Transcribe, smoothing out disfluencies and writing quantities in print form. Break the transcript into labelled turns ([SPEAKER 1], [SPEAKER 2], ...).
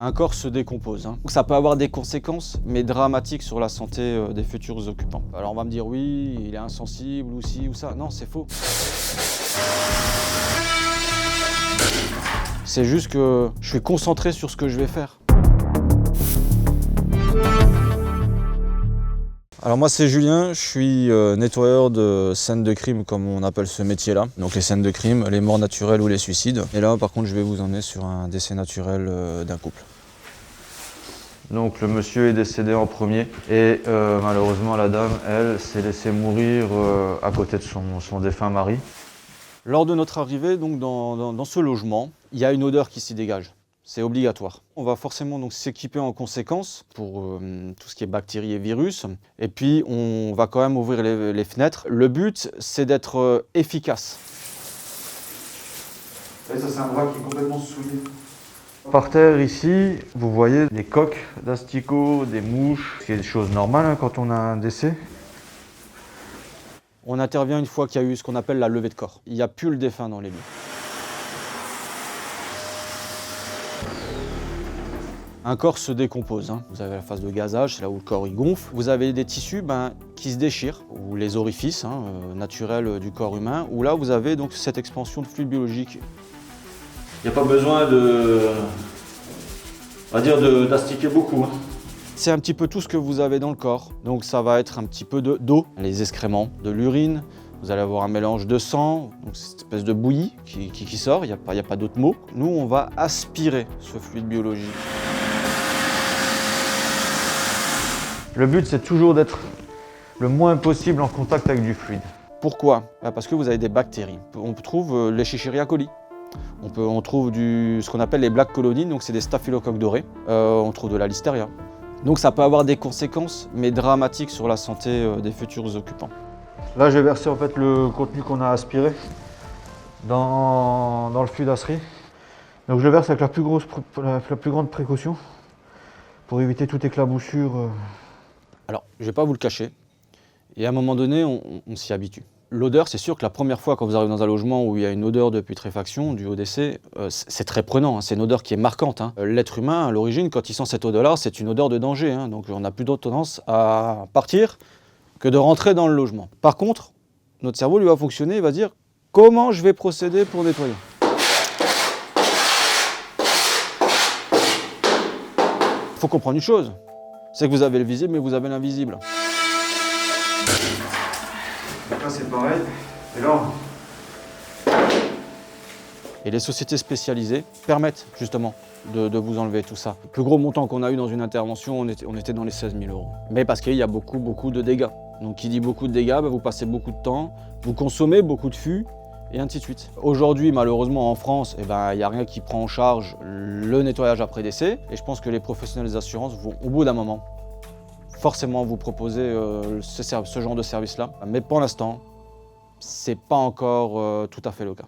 [SPEAKER 1] Un corps se décompose. Donc ça peut avoir des conséquences, mais dramatiques sur la santé des futurs occupants. Alors on va me dire oui, il est insensible ou ci ou ça. Non, c'est faux. C'est juste que je suis concentré sur ce que je vais faire. Alors moi c'est Julien, je suis nettoyeur de scènes de crime comme on appelle ce métier-là. Donc les scènes de crime, les morts naturelles ou les suicides. Et là par contre je vais vous emmener sur un décès naturel d'un couple. Donc le monsieur est décédé en premier et malheureusement la dame, elle, s'est laissée mourir à côté de son défunt mari. Lors de notre arrivée donc, dans ce logement, il y a une odeur qui s'y dégage. C'est obligatoire. On va forcément donc s'équiper en conséquence pour tout ce qui est bactéries et virus. Et puis on va quand même ouvrir les fenêtres. Le but, c'est d'être efficace.
[SPEAKER 2] Et ça, c'est un bras qui est complètement souillé.
[SPEAKER 1] Par terre ici, vous voyez des coques d'asticots, des mouches. C'est des choses normales quand on a un décès. On intervient une fois qu'il y a eu ce qu'on appelle la levée de corps. Il n'y a plus le défunt dans les lieux. Un corps se décompose. Vous avez la phase de gazage, c'est là où le corps il gonfle. Vous avez des tissus qui se déchirent, ou les orifices naturels du corps humain, où là vous avez donc cette expansion de fluide biologique. Il n'y a pas besoin d'astiquer beaucoup. C'est un petit peu tout ce que vous avez dans le corps. Donc ça va être un petit peu d'eau, les excréments, de l'urine. Vous allez avoir un mélange de sang, donc cette espèce de bouillie qui sort, il n'y a pas d'autre mot. Nous, on va aspirer ce fluide biologique. Le but, c'est toujours d'être le moins possible en contact avec du fluide. Pourquoi? Parce que vous avez des bactéries. On trouve l'Escherichia coli. On trouve ce qu'on appelle les black colonies, donc c'est des staphylocoques dorés. On trouve de la listeria. Donc ça peut avoir des conséquences, mais dramatiques sur la santé des futurs occupants. Là, j'ai versé en fait le contenu qu'on a aspiré dans le flux d'asserie. Donc je verse avec la plus grande précaution pour éviter toute éclaboussure. Alors, je ne vais pas vous le cacher, et à un moment donné, on s'y habitue. L'odeur, c'est sûr que la première fois quand vous arrivez dans un logement où il y a une odeur de putréfaction due au décès, c'est très prenant, c'est une odeur qui est marquante. L'être humain, à l'origine, quand il sent cette odeur-là, c'est une odeur de danger. Donc on a plutôt tendance à partir que de rentrer dans le logement. Par contre, notre cerveau lui va fonctionner, il va dire « Comment je vais procéder pour nettoyer ?» Il faut comprendre une chose, c'est que vous avez le visible, mais vous avez l'invisible.
[SPEAKER 2] Là, c'est pareil. Et là,
[SPEAKER 1] Et les sociétés spécialisées permettent justement de vous enlever tout ça. Le plus gros montant qu'on a eu dans une intervention, on était dans les 16 000 €. Mais parce qu'il y a beaucoup de dégâts. Donc qui dit beaucoup de dégâts, vous passez beaucoup de temps, vous consommez beaucoup de fûts, et ainsi de suite. Aujourd'hui, malheureusement, en France, il n'y a rien qui prend en charge le nettoyage après décès. Et je pense que les professionnels des assurances vont, au bout d'un moment, forcément vous proposer ce genre de service-là. Mais pour l'instant, ce n'est pas encore tout à fait le cas.